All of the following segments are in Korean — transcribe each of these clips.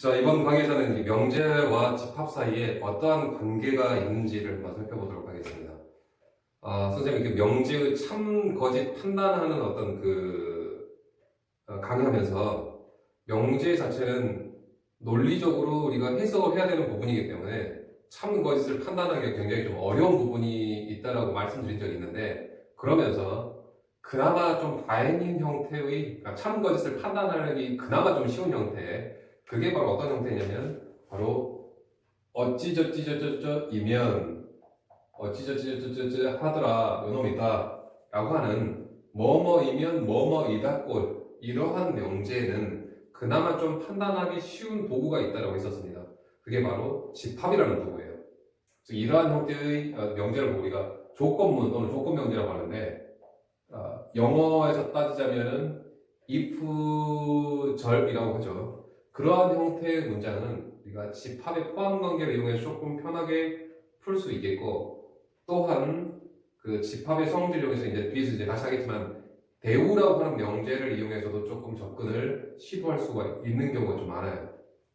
자, 이번 강의에서는 이 명제와 집합 사이에 어떠한 관계가 있는지를 한번 살펴보도록 하겠습니다. 선생님이 그 명제의 참, 거짓 판단하는 어떤 강의하면서 명제 자체는 논리적으로 우리가 해석을 해야 되는 부분이기 때문에 참, 거짓을 판단하기가 굉장히 좀 어려운 부분이 있다라고 말씀드린 적이 있는데, 그러면서 그나마 좀 다행인 형태의, 그러니까 참, 거짓을 판단하기 그나마 좀 쉬운 형태, 그게 바로 어떤 형태냐면 바로 어찌저찌저쩌저이면 어찌저찌저쩌저 하더라 요놈이다 라고 하는 뭐뭐이면 뭐뭐이다 꼴, 이러한 명제는 그나마 좀 판단하기 쉬운 도구가 있다고 했었습니다. 그게 바로 집합이라는 도구예요. 즉 이러한 형태의 명제를 보고 우리가 조건문 또는 조건명제라고 하는데, 영어에서 따지자면은 if 절이라고 하죠. 그러한 형태의 문장은 우리가 집합의 포함 관계를 이용해서 조금 편하게 풀 수 있겠고, 또한 그 집합의 성질을 이용해서 이제 뒤에서 이제 다시 하겠지만 대우라고 하는 명제를 이용해서도 조금 접근을 시도할 수가 있는 경우가 좀 많아요.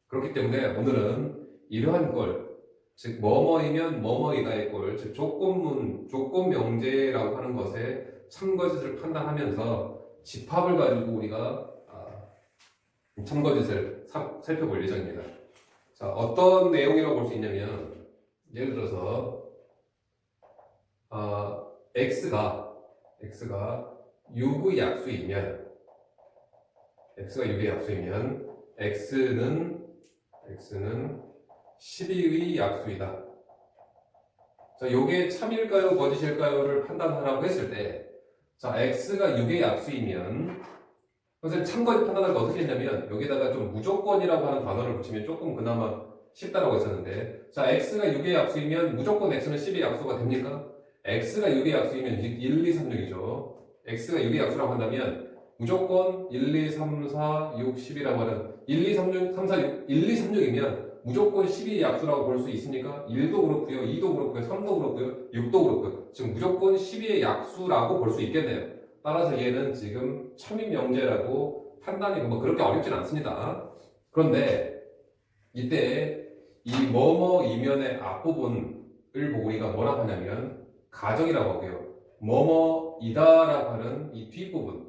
그렇기 때문에 오늘은 이러한 꼴, 즉 뭐뭐이면 뭐뭐이다의 꼴, 즉 조건문, 조건 명제라고 하는 것에 참거짓을 판단하면서 집합을 가지고 우리가 참거짓을 살펴볼 예정입니다. 자, 어떤 내용이라고 볼 수 있냐면, 예를 들어서 x가 6의 약수이면 x는 12의 약수이다. 자, 요게 참일까요 거짓일까요를 판단하라고 했을 때, 자, x가 6의 약수이면 선생님 참거짓 판단할 때 어떻게 했냐면 여기다가 좀 무조건이라고 하는 단어를 붙이면 조금 그나마 쉽다라고 했었는데, 자, x가 6의 약수이면 무조건 x는 10의 약수가 됩니까? x가 6의 약수이면 1, 2, 3, 6이죠. x가 6의 약수라고 한다면 무조건 1, 2, 3, 4, 6, 10이라고 하는 1, 2, 3, 6, 3, 4, 6, 1, 2, 3, 6이면 무조건 12의 약수라고 볼 수 있습니까? 1도 그렇고요, 2도 그렇고요, 3도 그렇고요, 6도 그렇고요. 지금 무조건 12의 약수라고 볼 수 있겠네요. 따라서 얘는 지금 참인 명제라고 판단이 뭐 그렇게 어렵진 않습니다. 그런데 이때 이 뭐뭐 이면의 앞부분을 보고 우리가 뭐라고 하냐면 가정이라고 하고요, 뭐뭐이다라고 하는 이 뒷부분을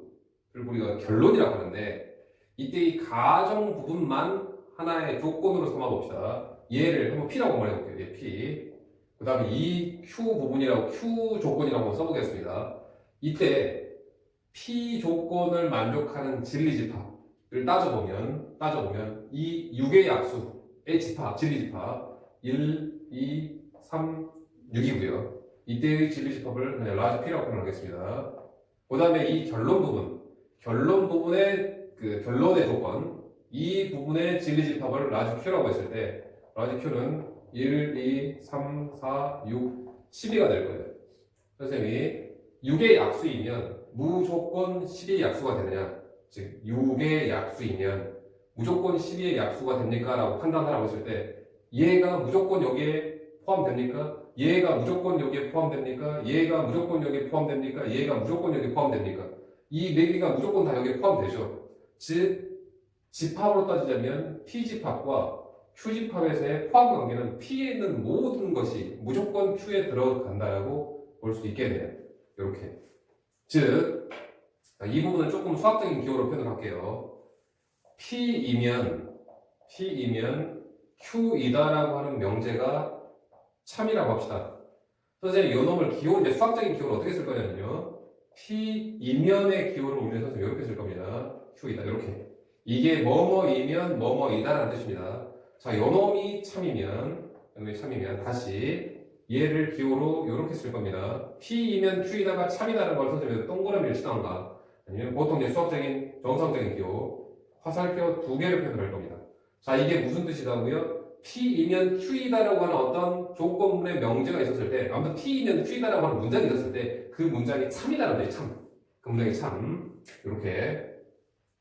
우리가 결론이라고 하는데, 이때 이 가정 부분만 하나의 조건으로 삼아 봅시다. 얘를 한번 P라고 한번 해볼게요. 얘 P. 그 다음에 이 Q 부분이라고, Q 조건이라고 한번 써보겠습니다. 이때 P 조건을 만족하는 진리집합을 따져보면 이 6의 약수의 집합, 진리집합 1, 2, 3, 6이고요. 이때의 진리집합을 그냥 라지 P라고 표현하겠습니다. 그 다음에 이 결론 부분의 그 결론의 조건, 이 부분의 진리집합을 라지 Q라고 했을 때 라지 Q는 1, 2, 3, 4, 6, 12가 될 거예요. 선생님이 6의 약수이면 무조건 10의 약수가 되느냐, 즉 6의 약수이면 무조건 12의 약수가 됩니까? 라고 판단하라고 했을 때 얘가 무조건 여기에 포함됩니까? 얘가 무조건 여기에 포함됩니까? 얘가 무조건 여기에 포함됩니까? 얘가 무조건 여기에 포함됩니까? 이 4개가 무조건 다 여기에 포함되죠. 즉 집합으로 따지자면 P집합과 Q집합에서의 포함 관계는 P에 있는 모든 것이 무조건 Q에 들어간다고 볼 수 있겠네요. 이렇게. 즉, 이 부분은 조금 수학적인 기호로 표현할게요. P이면 Q이다라고 하는 명제가 참이라고 합시다. 선생님, 이 놈을 기호, 이제 수학적인 기호를 어떻게 쓸 거냐면요, P이면의 기호를 우리는 선생님 이렇게 쓸 겁니다. Q이다. 이렇게. 이게 뭐뭐이면 뭐뭐이다라는 뜻입니다. 자, 요 놈이 참이면 다시 얘를 기호로 이렇게 쓸 겁니다. P이면 Q이다가 참이다라는 걸 선생님이 동그라미를 치던가, 아니면 보통 이제 수학적인 정상적인 기호 화살표 2개를 표현할 겁니다. 자, 이게 무슨 뜻이다고요? P이면 Q이다라고 하는 어떤 조건문의 명제가 있었을 때, 아무튼 P이면 Q이다라고 하는 문장이 있었을 때 그 문장이 참이다라는 뜻이 참. 그 문장이 참. 이렇게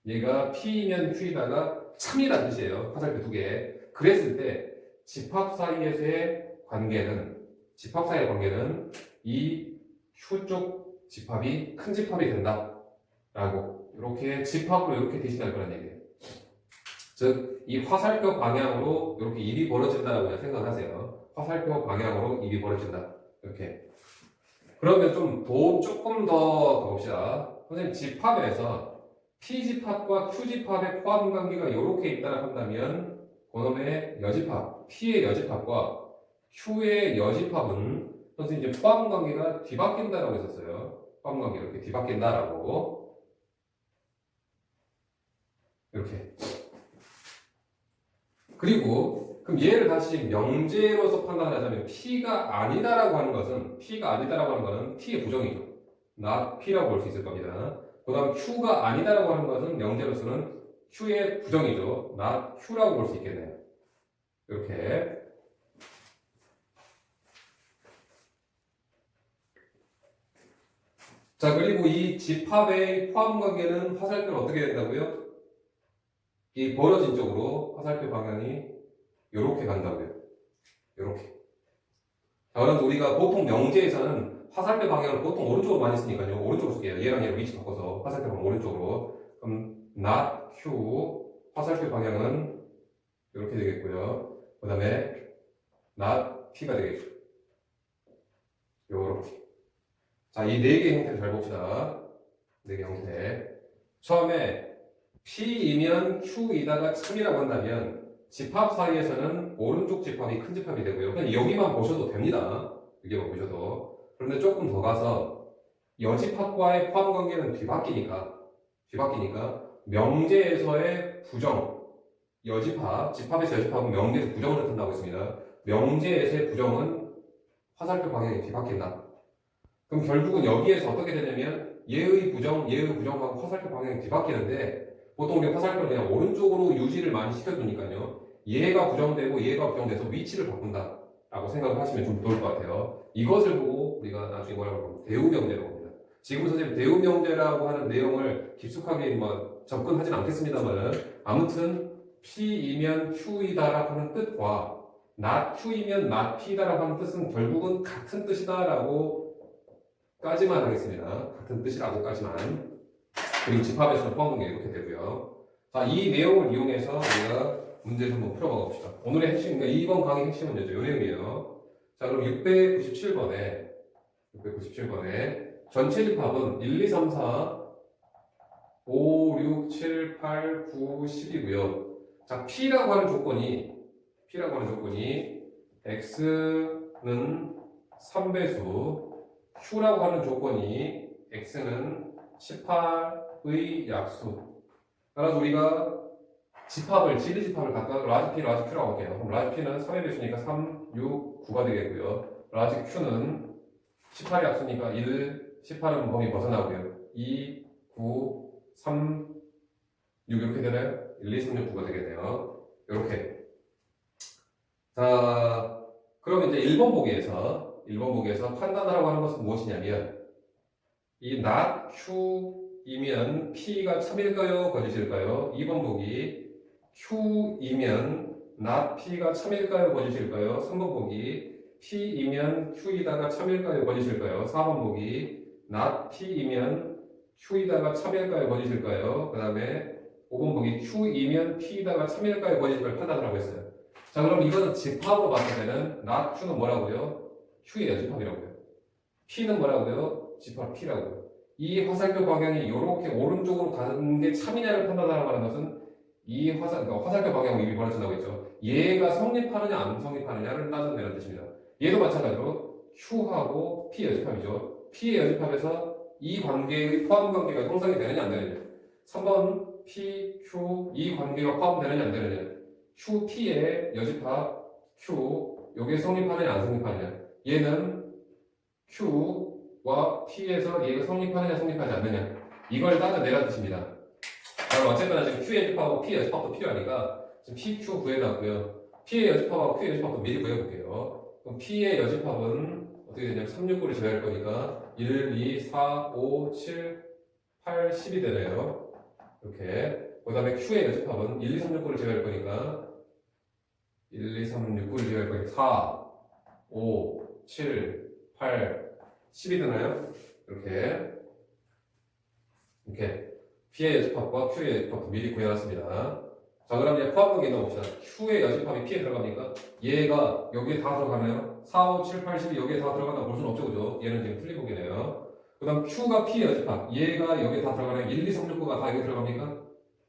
얘가 P이면 Q이다가 참이라는 뜻이에요. 화살표 2개. 그랬을 때 집합 사이의 관계는 이 Q 쪽 집합이 큰 집합이 된다 라고, 이렇게 집합으로 이렇게 대신할 거란 얘기예요. 즉, 이 화살표 방향으로 이렇게 입이 벌어진다라고 그냥 생각하세요. 화살표 방향으로 입이 벌어진다. 이렇게. 그러면 조금 더 가봅시다. 선생님, 집합에서 P집합과 Q집합의 포함 관계가 이렇게 있다고 한다면, 그놈의 여집합, P의 여집합과 Q의 여집합은 선생님 이제 포함 관계가 뒤바뀐다라고 했었어요. 포함 관계가 이렇게 뒤바뀐다라고. 이렇게. 그리고 그럼 얘를 다시 명제로서 판단하자면 P가 아니다라고 하는 것은 P의 부정이죠. not P라고 볼 수 있을 겁니다. 그 다음 Q가 아니다라고 하는 것은 명제로서는 Q의 부정이죠. not Q라고 볼 수 있겠네요. 이렇게. 자, 그리고 이 집합의 포함 관계는 화살표를 어떻게 된다고요? 이 벌어진 쪽으로 화살표 방향이 이렇게 간다고요. 이렇게. 자, 그런데 우리가 보통 명제에서는 화살표 방향을 보통 오른쪽으로 많이 쓰니까요. 오른쪽으로 쓸게요. 얘랑 얘랑 위치 바꿔서 화살표 방향 오른쪽으로. 그럼 not Q 화살표 방향은 이렇게 되겠고요. 그 다음에 not P가 되겠죠. 요렇게. 자, 이 네 개의 형태를 잘 봅시다. 네 개 형태. 처음에 P이면 Q이다가 참이라고 한다면 집합 사이에서는 오른쪽 집합이 큰 집합이 되고요. 그냥 여기만 보셔도 됩니다. 여기만 보셔도. 그런데 조금 더 가서 여집합과의 포함 관계는 뒤바뀌니까 명제에서의 부정, 집합에서 여집합은 명제에서 부정을 나타나고 있습니다. 명제에서의 부정은 화살표 방향이 뒤바뀐다. 그럼 결국은 여기에서 어떻게 되냐면 얘의 부정하고 화살표 방향이 뒤바뀌는데 보통 우리 화살표를 그냥 오른쪽으로 유지를 많이 시켜두니까요. 얘가 부정돼서 위치를 바꾼다 라고 생각을 하시면 좀 좋을 것 같아요. 이것을 보고 우리가 나중에 뭐라고 하면 대우명제라고 합니다. 지금 선생님 대우명제라고 하는 내용을 깊숙하게 접근하진 않겠습니다만 아무튼 P이면 Q이다라고 하는 뜻과 not Q이면 not P다라고 하는 뜻은 결국은 같은 뜻이다라고 까지만 하겠습니다. 같은 뜻이라고까지만. 그리고 집합에서는 포함 관계 이렇게 되고요. 자, 이 내용을 이용해서 우리가 문제를 한번 풀어봐 봅시다. 오늘의 핵심, 그러니까 이번 강의 핵심 문제죠. 이 내용이에요. 자, 그럼 697번에 전체 집합은 1, 2, 3, 4, 5, 6, 7, 8, 9, 10이고요. 자, P라고 하는 조건이 X는 3배수, Q라고 하는 조건이 X는 18의 약수. 따라서 우리가 진리 집합을 각각 라지 P, 라지 Q라고 할게요. 그럼 라지 P는 3의 배수니까 3, 6, 9가 되겠고요. 라지 Q는 18의 약수니까 1, 18은 범위 벗어나고요. 2, 9, 3, 6 이렇게 되나요? 1, 2, 3, 6, 9가 되겠네요. 이렇게. 자, 그럼 이제 1번 보기에서 판단하라고 하는 것은 무엇이냐면 이 not Q이면 P가 참일까요? 거짓일까요? 2번 보기 Q이면 not P가 참일까요? 거짓일까요? 3번 보기 P이면 Q이다가 참일까요? 거짓일까요? 4번 보기 not P이면 Q이다가 참일까요? 거짓일까요? 그 다음에 5번 보기 Q이면 P이다가 참일까요? 거짓일까요? 판단을 하고 있어요. 자, 그럼 이거는 집합으로 봤을 때는 not Q는 뭐라고요? Q의 여집합이라고요. P는 뭐라고요? 집합 P라고요. 이 화살표 방향이 이렇게 오른쪽으로 가는 게 참이냐를 판단하라고 하는 것은 이 화살표 방향으로 입이 벌어진다고 했죠. 얘가 성립하느냐 안 성립하느냐를 따져내는 뜻입니다. 얘도 마찬가지로 Q하고 P 여집합이죠. P의 여집합에서 이 관계의 포함 관계가 형성이 되느냐 안 되느냐. 3번 P, Q 이 관계가 포함되느냐 안 되느냐. Q, P의 여집합 Q 요게 성립하느냐 안 성립하느냐. 얘는 Q와 P에서 얘가 성립하느냐 성립하지 않느냐 이걸 따져내라는 뜻입니다. 그럼 어쨌거나 지금 Q의 여집합하고 P의 여집합도 필요하니까 지금 P, Q 구해놨고요. P의 여집합하고 Q의 여집합도 미리 구해볼게요. 그럼 P의 여집합은 어떻게 되냐면 3, 6, 9를 제외할 거니까 1, 2, 4, 5, 7, 8, 10이 되네요. 이렇게. 그 다음에 Q의 여집합은 1, 2, 3, 6, 9를 제외할 거니까 1, 2, 3, 6, 9를 제외할 거니까 4, 5, 7, 8, 10이 되나요? 이렇게 P의 여집합과 Q의 여집합도 미리 구해놨습니다. 자, 그럼 이제 포함관계 넣어봅시다. Q의 여집합이 P에 들어갑니까? 얘가 여기에 다 들어가나요? 4, 5, 7, 8, 10이 여기에 다 들어간다고 볼 수는 없죠, 그죠? 얘는 지금 틀린 보기네요. 그 다음 Q가 P의 여집합. 얘가 여기에 다 들어가나요? 1, 2, 3, 6, 9가 다 여기 들어갑니까?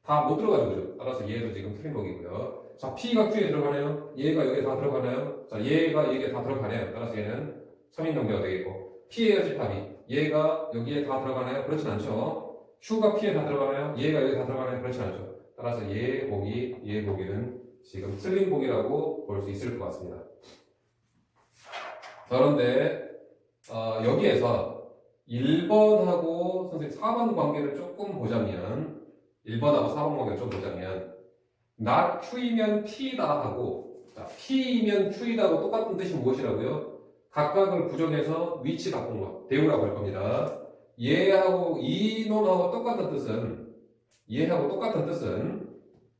다 못 들어가죠, 그죠? 따라서 얘도 지금 틀린 보기고요. 자, P가 Q에 들어가나요? 얘가 여기에 다 들어가나요? 자, 얘가 여기에 다 들어가네요. 따라서 얘는 3인정제가 되겠고, P의 여집합이 얘가 여기에 다 들어가나요? 그렇진 않죠. Q가 P에 다 들어가나요? 얘가 여기에 다 들어가나요? 그렇진 않죠. 따라서 얘 보기는 지금 틀린 보기라고 볼 수 있을 것 같습니다. 자, 그런데 여기에서 1번하고 선생님 4번 관계를 조금 보자면 1번하고 4번 관계를 좀 보자면 not Q이면 P다 하고 자, P이면 Q이다 하고 똑같은 뜻이 무엇이라고요? 각각을 부정해서 위치 바꾼 것 대우라고 할 겁니다. 얘하고 이놈하고 똑같은 뜻은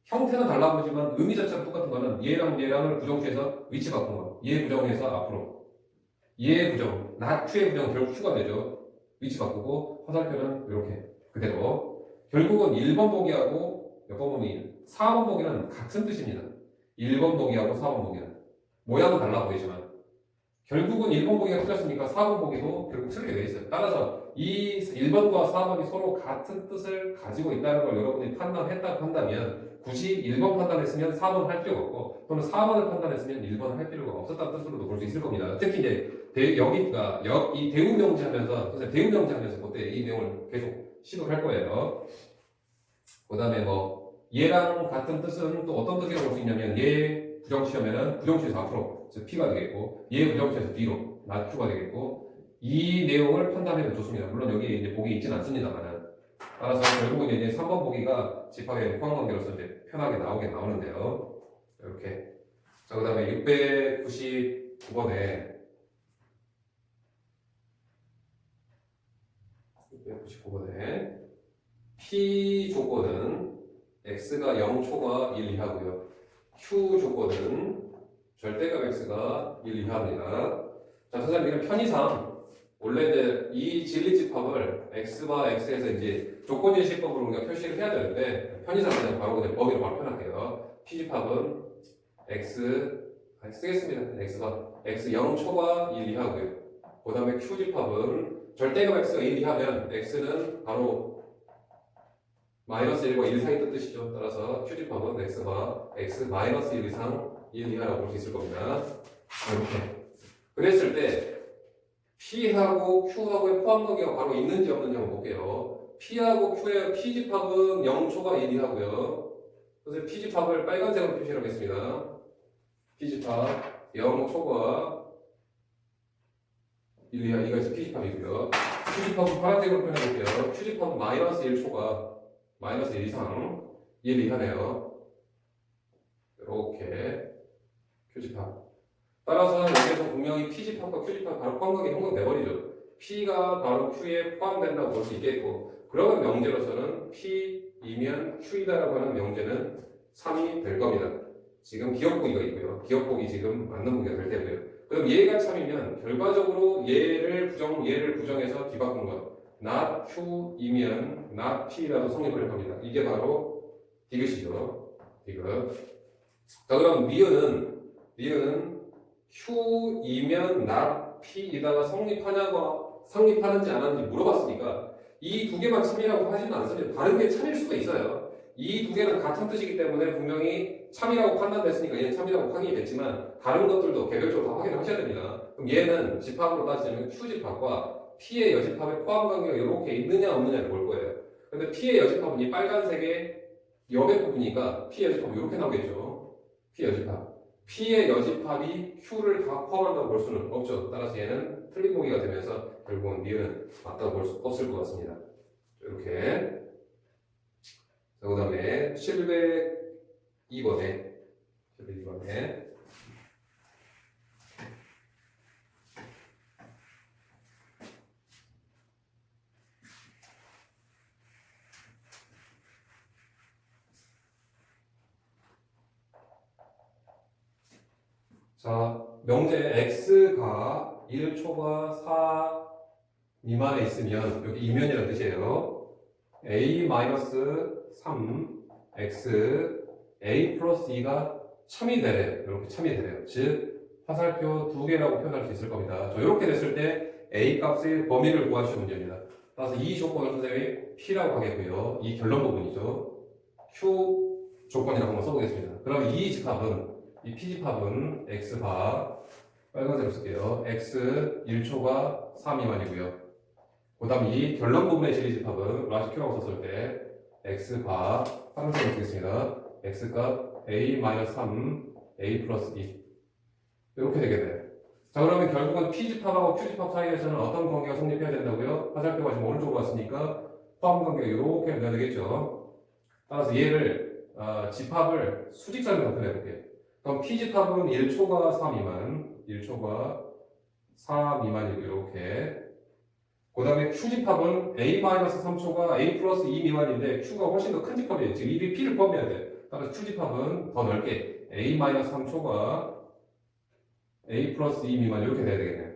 형태는 달라 보이지만 의미 자체가 똑같은 거는 얘랑을 부정취해서 위치 바꾼 거. 얘 부정해서 앞으로. 얘 부정, Q의 부정 결국 Q가 되죠. 위치 바꾸고 화살표는 이렇게 그대로. 결국은 1번 보기하고 몇 번 보기? 4번 보기는 같은 뜻입니다. 1번 보기하고 4번 보기는 모양은 달라 보이지만 결국은 1번 보기가 틀렸으니까 4번 보기도 결국 틀리게 돼 있어요. 따라서 이 1번과 4번이 서로 같은 뜻을 가지고 있다는 걸 여러분이 판단했다고 한다면 굳이 1번 판단했으면 4번 할 필요가 없고 또는 4번을 판단했으면 1번을 할 필요가 없었다는 뜻으로도 볼 수 있을 겁니다. 특히 이제 여기가 이 대우 명제하면서 대우 명제하면서 그때 이 내용을 계속 시도를 할 거예요. 그 다음에 얘랑 같은 뜻은 또 어떤 뜻이라고 볼 수 있냐면 얘 부정치하면은 부정치에서 앞으로 즉 P가 되겠고 얘 부정치에서 뒤로 Q가 되겠고 이 내용을 판단해도 좋습니다. 물론 여기 이제 보기 있지는 않습니다만은 따라서 결국은 이제 3번 보기가 집합의 포함관계로서 이제 편하게 나오는데요. 이렇게 자 그다음에 699번에 P 조건은 X가 0초과 1 이하고요. Q 조건은 절대값 X가 1 이하입니다. 자, 선생님, 이런 편의상, 원래 이제 이 진리집합을 X와 X에서 이제 조건인식법으로 우리가 표시를 해야 되는데, 편의상 그냥 바로 그냥 범위로 바로 표현할게요. P집합은 쓰겠습니다. X가 X 0초과 1 이하고요. 그 다음에 Q집합은 절대값 X가 1 이하면 X는 바로 마이너스 1과 1 사이 뜻이죠. 따라서 Q집합은 X가 X 마이너스 1 이상 1 이하라고 볼 수 있을 겁니다. 이렇게. 그랬을 때 P하고 Q하고의 포함관계가 바로 있는지 없는지 한번 볼게요. P하고 Q의 P집합은 0초가 1 이하고요. 그래서 P집합을 빨간색으로 표시를 하겠습니다. P집합 0초가 1 이하 이것이 P집합이고요. Q집합은 파란색으로 표현해볼게요. Q집합은 마이너스 1초가 마이너스 1 이상 1 이하네요. 이렇게 Q집합. 따라서 여기서 분명히 P집합과 Q집합 바로 포함관계 형성 내버리죠. P가 바로 Q에 포함된다고 볼 수 있겠고 그러면 명제로서는 P이면 Q이다라고 하는 명제는 3이 될 겁니다. 지금 기억보기가 있고요. 기억보기 지금 맞는 보기가 될 테고요. 그럼 얘가 참이면 결과적으로 얘를 부정해서 뒤바꾼 것 not Q이면 not P라도 성립을 할 겁니다. 이게 바로 디귿이죠. 디귿. 자 그럼 리은은 Q이면 not P이다가 성립하는지 안 하는지 물어봤으니까 이 두 개만 참이라고 하지는 않습니다. 다른 게 참일 수도 있어요. 이 두 개는 같은 뜻이기 때문에 분명히 참이라고 판단됐으니까 얘는 참이라고 확인이 됐지만 다른 것들도 개별적으로 다 확인을 하셔야 됩니다. 그럼 얘는 집합으로 따지자면 Q집합과 P의 여집합의 포함관계가 이렇게 있느냐 없느냐를 볼 거예요. 근데 P의 여집합은 이 빨간색의 옆에 부분이니까 P의 여집합은 이렇게 나오겠죠. P의 여집합. P의 여집합이 Q를 다 포함한다고 볼 수는 없죠. 따라서 얘는 틀린 보기가 되면서 결국은 니은 맞다고 볼 수 없을 것 같습니다. 이렇게. 자, 그 다음에 702번에 자, 명제 x가 1초과 4 미만에 있으면 여기 이면이라는 뜻이에요. a-3 x a 플러스 2가 참이 되래요. 이렇게 참이 되래요. 즉 화살표 두 개라고 표현할 수 있을 겁니다. 이렇게 됐을 때 a 값의 범위를 구하시는 문제입니다. 따라서 이 조건을 선생님이 P라고 하겠고요. 이 결론 부분이죠. Q 조건이라고 한번 써보겠습니다. 그럼 이 집합은, 이 P 집합은 X바, 빨간색으로 쓸게요. X 1초가 3 미만이고요. 그 다음 이 결론 부분의 시리 집합은 라지 Q라고 썼을 때 X바, 파란색으로 쓰겠습니다. X값 A-3, A 플러스 2. 이렇게 되겠네요. 자, 그러면 결국은 P 집합하고 Q 집합 사이에서는 어떤 관계가 성립해야 된다고요? 화살표가 지금 오른쪽으로 왔으니까 포함 관계가 이렇게 돼야 되겠죠. 따라서 얘를 집합을 수직선으로 나타내 볼게요. 그럼 P 집합은 1초가 4 미만, 1초가 4 미만이고 이렇게. 그 다음에 Q 집합은 A-3초가 A 플러스 2 미만인데 Q가 훨씬 더 큰 집합이에요. 지금 이 P를 포함해야 돼요. 따라서 Q 집합은 더 넓게 A-3초가 A 플러스 2 미만 이렇게 돼야 되겠네요.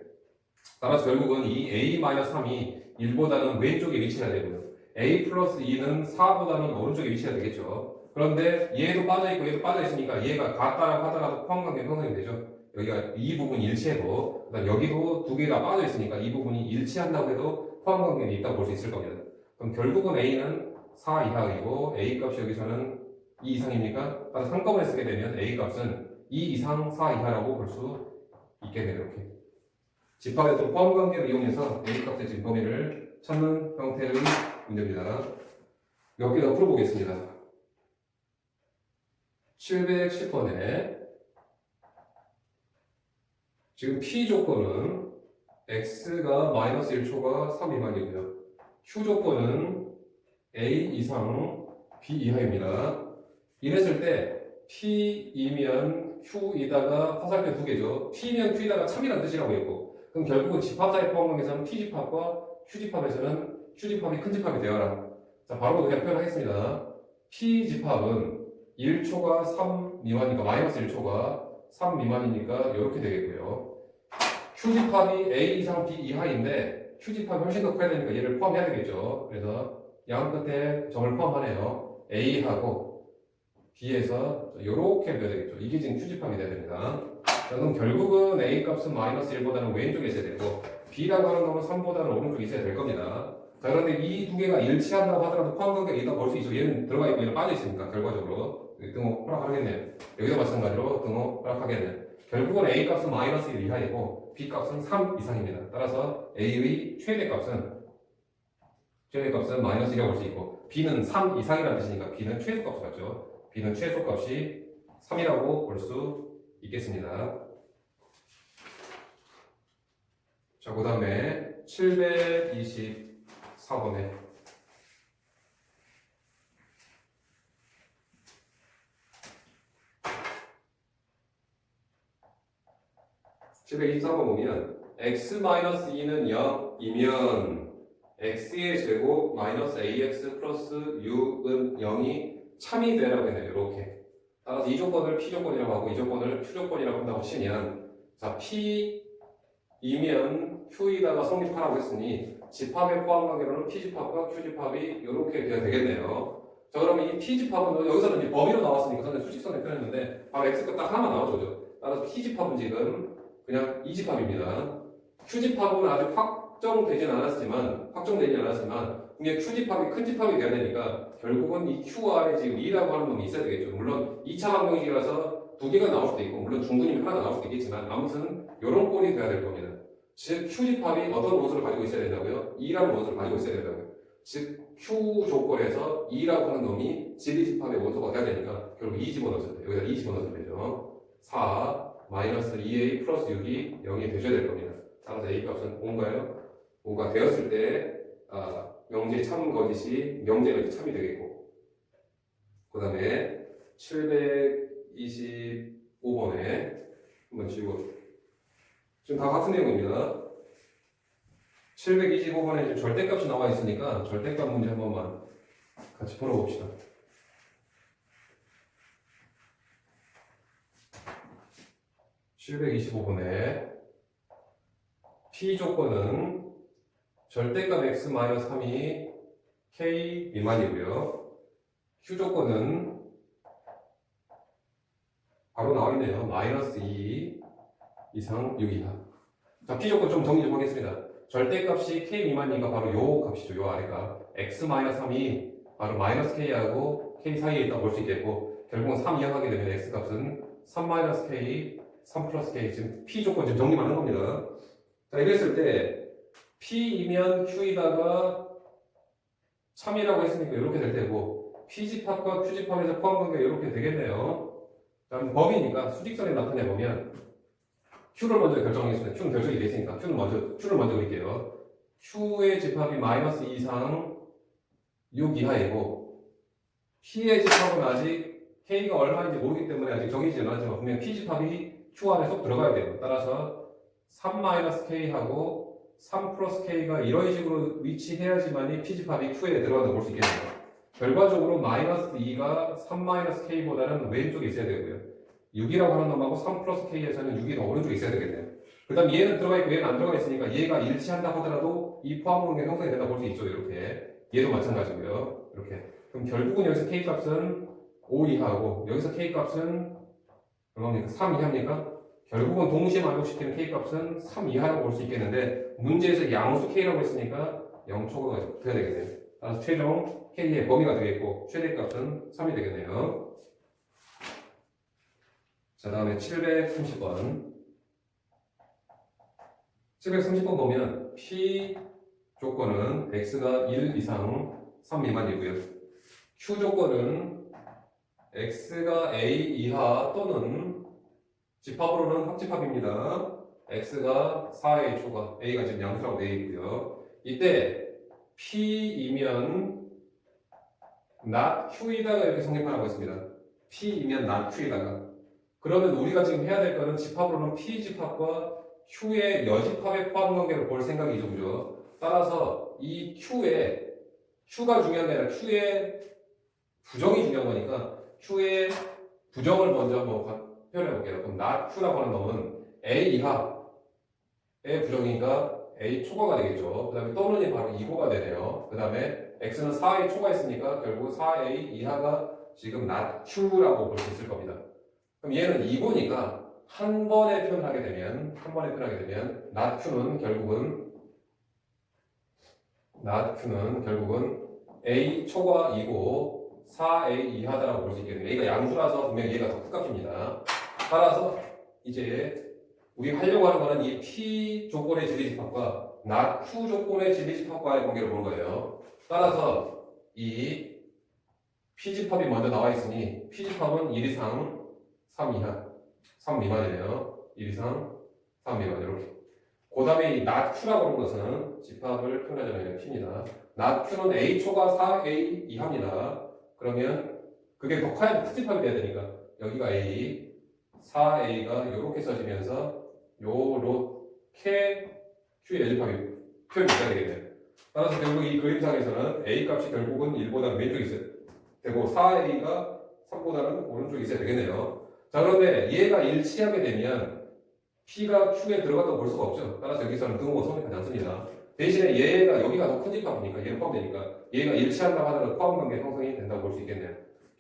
따라서 결국은 이 A-3이 1보다는 왼쪽에 위치해야 되고요. A 플러스 2는 4보다는 오른쪽에 위치해야 되겠죠. 그런데 얘도 빠져있고 얘도 빠져있으니까 얘가 같다라고 하더라도 포함관계는 형성이 되죠. 여기가 이 부분이 일치해도, 그다음 여기도 두 개가 빠져있으니까 이 부분이 일치한다고 해도 포함관계는 있다고 볼 수 있을 겁니다. 그럼 결국은 A는 4 이하이고 A 값이 여기서는 2 이상입니까? 따라서 한꺼번에 쓰게 되면 A 값은 2 이상 4 이하라고 볼 수 있게 돼요. 이렇게. 집합의 또 포함관계를 이용해서 A 값의 지금 범위를 찾는 형태의 문제입니다. 몇 개 더 풀어보겠습니다. 710번에 지금 P 조건은 X가 마이너스 1초가 3 미만이고요. Q 조건은 A 이상 B 이하입니다. 이랬을 때 P이면 Q이다가 화살표 두 개죠. P면 Q이다가 참이라는 뜻이라고 했고, 그럼 결국은 집합사의 포함관계에서는 P 집합과 Q 집합에서는 Q 집합이 큰 집합이 되어라. 자, 바로 그냥 표현하겠습니다. P 집합은 1초가 3 미만이니까 마이너스 1초가 3 미만이니까 이렇게 되겠고요. Q 집합이 A 이상 B 이하인데 Q 집합이 훨씬 더 커야 되니까 얘를 포함해야 되겠죠. 그래서 양 끝에 점을 포함하네요. A하고 B에서 이렇게 돼야 되겠죠. 이게 지금 Q 집합이 돼야 됩니다. 그럼 결국은 A 값은 마이너스 1보다는 왼쪽에 있어야 되고 B라고 하는 놈은 3보다는 오른쪽에 있어야 될 겁니다. 자, 그런데 이 두 개가 일치한다고 하더라도 포함관계가 있다고 볼 수 있죠. 얘는 들어가 있고 얘는 빠져 있으니까 결과적으로 등호 허락하겠네요. 여기도 마찬가지로 등호 허락하겠네요. 결국은 A 값은 마이너스 1 이하이고 B 값은 3 이상입니다. 따라서 A의 최대값은 마이너스 1이라고 볼 수 있고 B는 3 이상이라는 뜻이니까 B는 최소값을 갖죠. B는 최소값이 3이라고 볼 수 있겠습니다. 자, 그 다음에 724번에 724번 보면 x-2는 0이면 x의 제곱 마이너스 ax 플러스 u은 0이 참이 되라고 했네요. 이렇게. 따라서 이 조건을 P 조건이라고 하고 이 조건을 Q 조건이라고 한다고 치면, 자, P이면 Q이다가 성립하라고 했으니 집합의 포함관계로는 P 집합과 Q 집합이 이렇게 돼야 되겠네요. 자, 그러면 이 P 집합은 여기서는 이제 범위로 나왔으니까 저는 수직선에 표현했는데 바로 X가 딱 하나만 나와줘죠. 따라서 P 집합은 지금 그냥 이 집합입니다. Q 집합은 아직 확정되진 않았지만 이게 Q 집합이 큰 집합이 돼야 되니까 결국은 이 QR에 지금 2라고 하는 놈이 있어야 되겠죠. 물론 2차 방정식이라서 두 개가 나올 수도 있고 물론 중근이 하나가 나올 수도 있겠지만 아무튼 이런 꼴이 돼야 될 겁니다. 즉 Q 집합이 어떤 원소를 가지고 있어야 된다고요? 2라는 원소를 가지고 있어야 된다고요. 즉 Q 조건에서 2라고 하는 놈이 지리 집합의 원소가 돼야 되니까 결국 2 집어넣어야 돼요. 여기다 2 집어넣으면 되죠. 4 마이너스 2a 플러스 6이 0이 되셔야 될 겁니다. 따라서 a 값은 5인가요? 5가 되었을 때 명제 참 거짓이 명제가 참이 되겠고, 그 다음에 725번에 한번 지우고, 지금 다 같은 내용입니다. 725번에 지금 절대값이 나와 있으니까 절대값 문제 한 번만 같이 풀어봅시다. (725번에) P 조건은 절대값 x-3이 k 미만이고요. Q 조건은 바로 나와 있네요. 마이너스 2 이상 6 이하. 자, P 조건 좀 정리 좀 하겠습니다. 절대값이 K 미만이니까 바로 요 값이죠. 요 아래값. X-3이 바로 마이너스 K하고 K 사이에 있다고 볼 수 있겠고, 결국은 3 이하 하게 되면 X값은 3-K, 3 플러스 K. 지금 P 조건 지금 정리만 한 겁니다. 자, 이랬을 때 P이면 Q에다가 참이라고 했으니까 이렇게 될 테고, P집합과 Q집합에서 포함관계가 이렇게 되겠네요. 그럼 법이니까 수직선에 나타내 보면 Q를 먼저 결정하겠습니다. Q는 결정이 돼 있으니까 Q를 먼저 그릴게요. Q의 집합이 마이너스 2 이상 6 이하이고, P의 집합은 아직 K가 얼마인지 모르기 때문에 아직 정해지지 않았지만 분명 P 집합이 Q 안에 쏙 들어가야 돼요. 따라서 3-K하고 3 플러스 K가 이런 식으로 위치해야지만이 P 집합이 Q에 들어간다고 볼 수 있겠네요. 결과적으로 마이너스 2가 3-K보다는 왼쪽에 있어야 되고요. 6이라고 하는 놈하고 3 플러스 K에서는 6이 더 오른쪽에 있어야 되겠네요. 그 다음 얘는 들어가 있고 얘는 안 들어가 있으니까 얘가 일치한다 하더라도 이 포함관계 형성이 된다고 볼 수 있죠. 이렇게. 얘도 마찬가지고요. 이렇게. 그럼 결국은 여기서 K 값은 5 이하고 여기서 K 값은 얼마입니까? 3 이하입니까? 결국은 동시에 만족시키는 K 값은 3 이하라고 볼 수 있겠는데, 문제에서 양수 K라고 했으니까 0초가 돼야 되겠네요. 따라서 최종 K의 범위가 되겠고 최대값은 3이 되겠네요. 자, 다음에 730번. 730번 보면 P 조건은 X가 1 이상 3 미만이고요. Q 조건은 X가 A 이하 또는 집합으로는 합집합입니다. X가 4A 초과, A가 지금 양수라고 되어 있고요. 이때 P이면 not Q이다가 이렇게 성립하라고 했습니다. P이면 not Q이다가. 그러면 우리가 지금 해야 될 거는 집합으로는 P 집합과 Q의 여집합의 포함 관계를 볼 생각이죠, 그죠? 따라서 이 Q가 중요한 게 아니라 Q의 부정이 중요한 거니까 Q의 부정을 먼저 한번 표현해 볼게요. 그럼 not Q라고 하는 놈은 A 이하의 부정이니까 A 초과가 되겠죠. 그 다음에 또는이 바로 2고가 되네요. 그 다음에 X는 4A 초과 있으니까 결국 4A 이하가 지금 not Q라고 볼 수 있을 겁니다. 그럼 얘는 2고니까 한 번에 표현하게 되면 not Q는 결국은 A 초과 2고 4A 이하다라고 볼 수 있겠네요. A가 양수라서 분명히 얘가 더 큰값입니다. 따라서 이제 우리 하려고 하는 거는 이 P 조건의 진리집합과 not Q 조건의 진리집합과의 관계를 보는 거예요. 따라서 이 P집합이 먼저 나와 있으니 P집합은 1 이상 3 이하, 3 미만이네요. 1 이상 3 미만 이렇게. 그 다음에 이 not Q라고 하는 것은 집합을 표현하자면 P입니다. not Q는 A 초과 4A 이하입니다. 그러면 그게 더 커야 큰 집합이 돼야 되니까 여기가 A, 4A가 이렇게 써지면서 요렇게 Q의 여집합이 표현이 돼야 되겠네요. 따라서 결국 이 그림상에서는 A 값이 결국은 1보다 왼쪽에 있어야 되고 4A가 3보다는 오른쪽에 있어야 되겠네요. 자, 그런데 얘가 일치하게 되면 P가 Q에 들어갔다고 볼 수가 없죠. 따라서 여기서는 등호가 성립하지 않습니다. 대신에 얘가 여기가 더 큰 집합이니까 얘는 포함되니까 얘가 일치한다고 하더라도 포함관계 형성이 된다고 볼 수 있겠네요.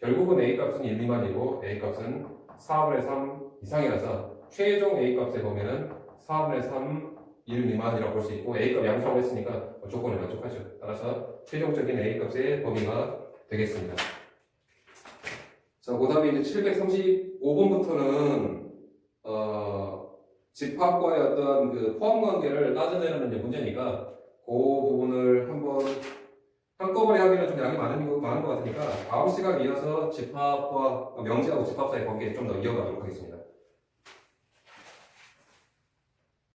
결국은 A 값은 1 미만이고 A 값은 4분의 3 이상이라서 최종 A 값에 보면은 4분의 3 1 미만이라고 볼 수 있고 A 값 양수라고 했으니까 조건에 만족하죠. 따라서 최종적인 A 값의 범위가 되겠습니다. 자, 그 다음에 이제 735번부터는 집합과의 어떤 그 포함 관계를 따져내는 이제 문제니까 그 부분을 한번 한꺼번에 하기는 좀 양이 많은 것 같으니까 다음 시간에 이어서 집합과 명제하고 집합 사이의 관계 좀 더 이어가도록 하겠습니다.